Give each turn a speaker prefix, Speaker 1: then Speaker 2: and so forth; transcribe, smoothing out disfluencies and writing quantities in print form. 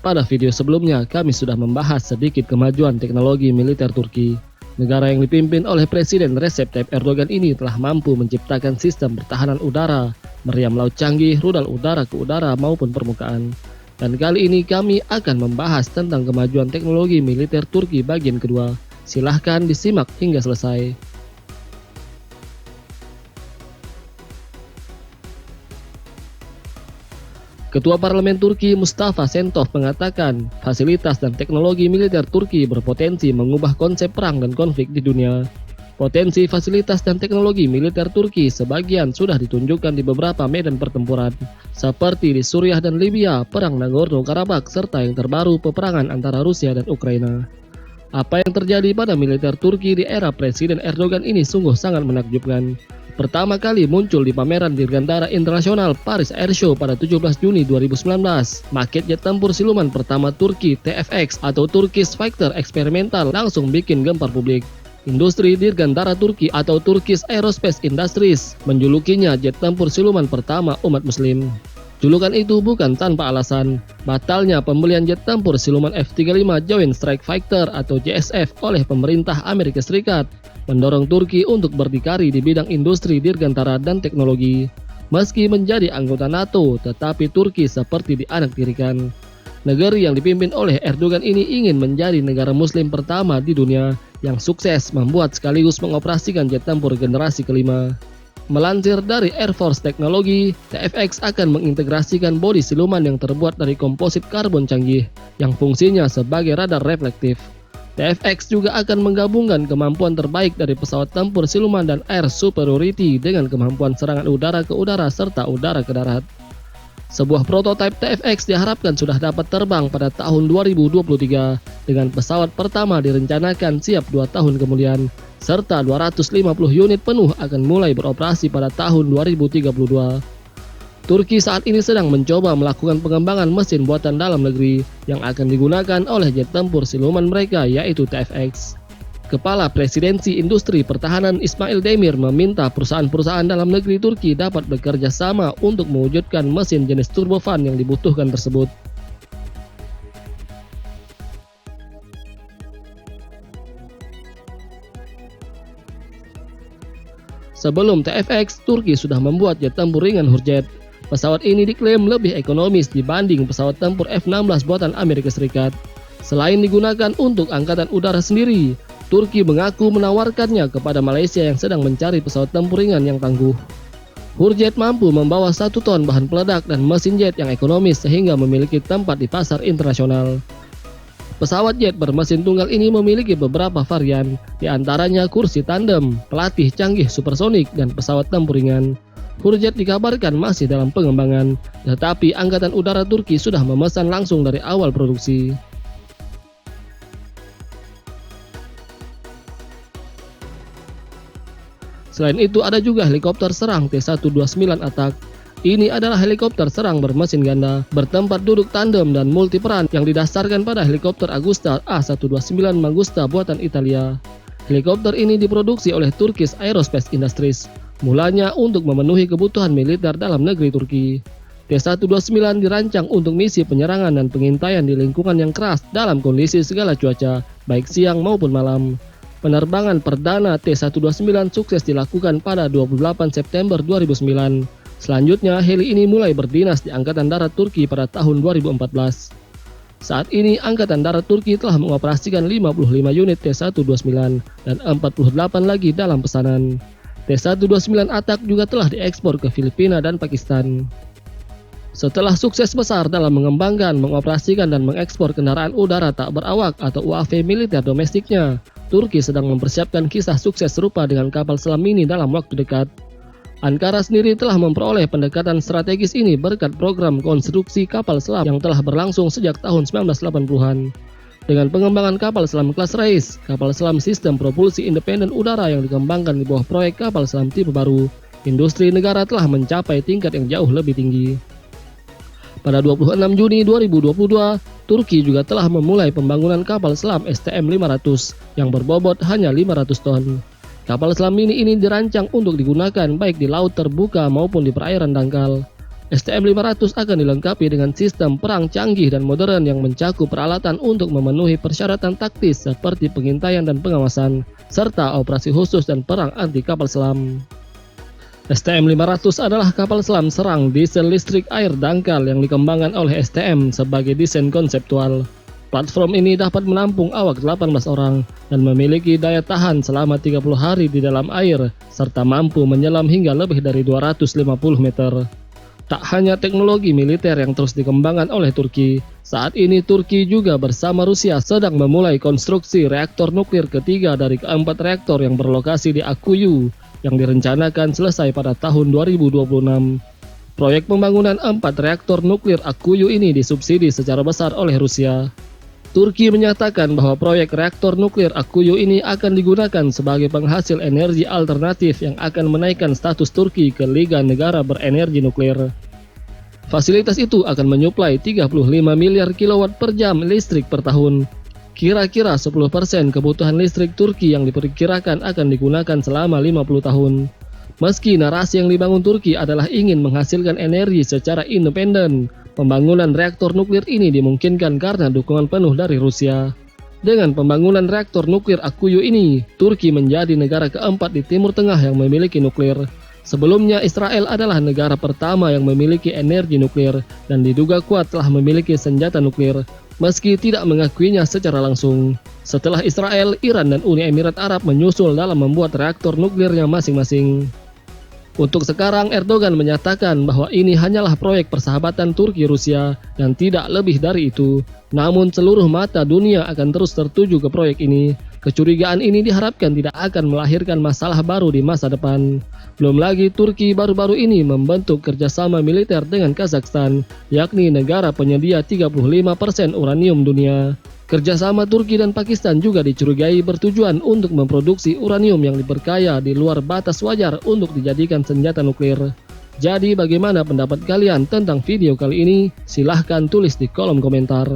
Speaker 1: Pada video sebelumnya, kami sudah membahas sedikit kemajuan teknologi militer Turki. Negara yang dipimpin oleh Presiden Recep Tayyip Erdogan ini telah mampu menciptakan sistem pertahanan udara, meriam laut canggih, rudal udara ke udara maupun permukaan. Dan kali ini kami akan membahas tentang kemajuan teknologi militer Turki bagian kedua. Silahkan disimak hingga selesai. Ketua Parlemen Turki Mustafa Şentop mengatakan fasilitas dan teknologi militer Turki berpotensi mengubah konsep perang dan konflik di dunia. Potensi fasilitas dan teknologi militer Turki sebagian sudah ditunjukkan di beberapa medan pertempuran, seperti di Suriah dan Libya, perang Nagorno-Karabakh, serta yang terbaru peperangan antara Rusia dan Ukraina. Apa yang terjadi pada militer Turki di era Presiden Erdogan ini sungguh sangat menakjubkan. Pertama kali muncul di pameran Dirgantara Internasional Paris Air Show pada 17 Juni 2019. Maket jet tempur siluman pertama Turki TFX atau Turkish Fighter Experimental langsung bikin gempar publik. Industri Dirgantara Turki atau Turkish Aerospace Industries menjulukinya jet tempur siluman pertama umat muslim. Julukan itu bukan tanpa alasan. Batalnya pembelian jet tempur siluman F-35 Joint Strike Fighter atau JSF oleh pemerintah Amerika Serikat mendorong Turki untuk berdikari di bidang industri dirgantara dan teknologi. Meski menjadi anggota NATO, tetapi Turki seperti dianaktirikan. Negeri yang dipimpin oleh Erdogan ini ingin menjadi negara muslim pertama di dunia yang sukses membuat sekaligus mengoperasikan jet tempur generasi kelima. Melansir dari Air Force Technology, TFX akan mengintegrasikan bodi siluman yang terbuat dari komposit karbon canggih yang fungsinya sebagai radar reflektif. TFX juga akan menggabungkan kemampuan terbaik dari pesawat tempur siluman dan air superiority dengan kemampuan serangan udara ke udara serta udara ke darat. Sebuah prototipe TFX diharapkan sudah dapat terbang pada tahun 2023 dengan pesawat pertama direncanakan siap 2 tahun kemudian, serta 250 unit penuh akan mulai beroperasi pada tahun 2032. Turki saat ini sedang mencoba melakukan pengembangan mesin buatan dalam negeri yang akan digunakan oleh jet tempur siluman mereka yaitu TFX. Kepala Presidensi Industri Pertahanan Ismail Demir meminta perusahaan-perusahaan dalam negeri Turki dapat bekerja sama untuk mewujudkan mesin jenis turbofan yang dibutuhkan tersebut. Sebelum TFX, Turki sudah membuat jet tempur ringan Hurjet. Pesawat ini diklaim lebih ekonomis dibanding pesawat tempur F-16 buatan Amerika Serikat. Selain digunakan untuk angkatan udara sendiri, Turki mengaku menawarkannya kepada Malaysia yang sedang mencari pesawat tempur ringan yang tangguh. Hurjet mampu membawa 1 ton bahan peledak dan mesin jet yang ekonomis sehingga memiliki tempat di pasar internasional. Pesawat jet bermesin tunggal ini memiliki beberapa varian, di antaranya kursi tandem, pelatih canggih supersonik, dan pesawat tempur ringan. Hurjet dikabarkan masih dalam pengembangan, tetapi Angkatan Udara Turki sudah memesan langsung dari awal produksi. Selain itu ada juga helikopter serang T-129 Attack. Ini adalah helikopter serang bermesin ganda, bertempat duduk tandem dan multiperan yang didasarkan pada helikopter Agusta A129 Mangusta buatan Italia. Helikopter ini diproduksi oleh Turkish Aerospace Industries, mulanya untuk memenuhi kebutuhan militer dalam negeri Turki. T-129 dirancang untuk misi penyerangan dan pengintaian di lingkungan yang keras dalam kondisi segala cuaca, baik siang maupun malam. Penerbangan perdana T-129 sukses dilakukan pada 28 September 2009. Selanjutnya, heli ini mulai berdinas di Angkatan Darat Turki pada tahun 2014. Saat ini, Angkatan Darat Turki telah mengoperasikan 55 unit T-129 dan 48 lagi dalam pesanan. T-129 Attack juga telah diekspor ke Filipina dan Pakistan. Setelah sukses besar dalam mengembangkan, mengoperasikan, dan mengekspor kendaraan udara tak berawak atau UAV militer domestiknya, Turki sedang mempersiapkan kisah sukses serupa dengan kapal selam mini dalam waktu dekat. Ankara sendiri telah memperoleh pendekatan strategis ini berkat program konstruksi kapal selam yang telah berlangsung sejak tahun 1980-an. Dengan pengembangan kapal selam kelas Reis, kapal selam sistem propulsi independen udara yang dikembangkan di bawah proyek kapal selam tipe baru, industri negara telah mencapai tingkat yang jauh lebih tinggi. Pada 26 Juni 2022, Turki juga telah memulai pembangunan kapal selam STM-500 yang berbobot hanya 500 ton. Kapal selam mini ini dirancang untuk digunakan baik di laut terbuka maupun di perairan dangkal. STM-500 akan dilengkapi dengan sistem perang canggih dan modern yang mencakup peralatan untuk memenuhi persyaratan taktis seperti pengintaian dan pengawasan, serta operasi khusus dan perang anti kapal selam. STM-500 adalah kapal selam serang diesel listrik air dangkal yang dikembangkan oleh STM sebagai desain konseptual. Platform ini dapat menampung awak 18 orang dan memiliki daya tahan selama 30 hari di dalam air, serta mampu menyelam hingga lebih dari 250 meter. Tak hanya teknologi militer yang terus dikembangkan oleh Turki, saat ini Turki juga bersama Rusia sedang memulai konstruksi reaktor nuklir ketiga dari keempat reaktor yang berlokasi di Akkuyu yang direncanakan selesai pada tahun 2026. Proyek pembangunan 4 reaktor nuklir Akkuyu ini disubsidi secara besar oleh Rusia. Turki menyatakan bahwa proyek reaktor nuklir Akkuyu ini akan digunakan sebagai penghasil energi alternatif yang akan menaikkan status Turki ke Liga Negara Berenergi Nuklir. Fasilitas itu akan menyuplai 35 miliar kilowatt per jam listrik per tahun. Kira-kira 10% kebutuhan listrik Turki yang diperkirakan akan digunakan selama 50 tahun. Meski narasi yang dibangun Turki adalah ingin menghasilkan energi secara independen, pembangunan reaktor nuklir ini dimungkinkan karena dukungan penuh dari Rusia. Dengan pembangunan reaktor nuklir Akkuyu ini, Turki menjadi negara keempat di Timur Tengah yang memiliki nuklir. Sebelumnya, Israel adalah negara pertama yang memiliki energi nuklir dan diduga kuat telah memiliki senjata nuklir, meski tidak mengakuinya secara langsung. Setelah Israel, Iran dan Uni Emirat Arab menyusul dalam membuat reaktor nuklirnya masing-masing. Untuk sekarang, Erdogan menyatakan bahwa ini hanyalah proyek persahabatan Turki-Rusia dan tidak lebih dari itu. Namun seluruh mata dunia akan terus tertuju ke proyek ini. Kecurigaan ini diharapkan tidak akan melahirkan masalah baru di masa depan. Belum lagi Turki baru-baru ini membentuk kerjasama militer dengan Kazakhstan, yakni negara penyedia 35% uranium dunia. Kerjasama Turki dan Pakistan juga dicurigai bertujuan untuk memproduksi uranium yang diperkaya di luar batas wajar untuk dijadikan senjata nuklir. Jadi bagaimana pendapat kalian tentang video kali ini? Silahkan tulis di kolom komentar.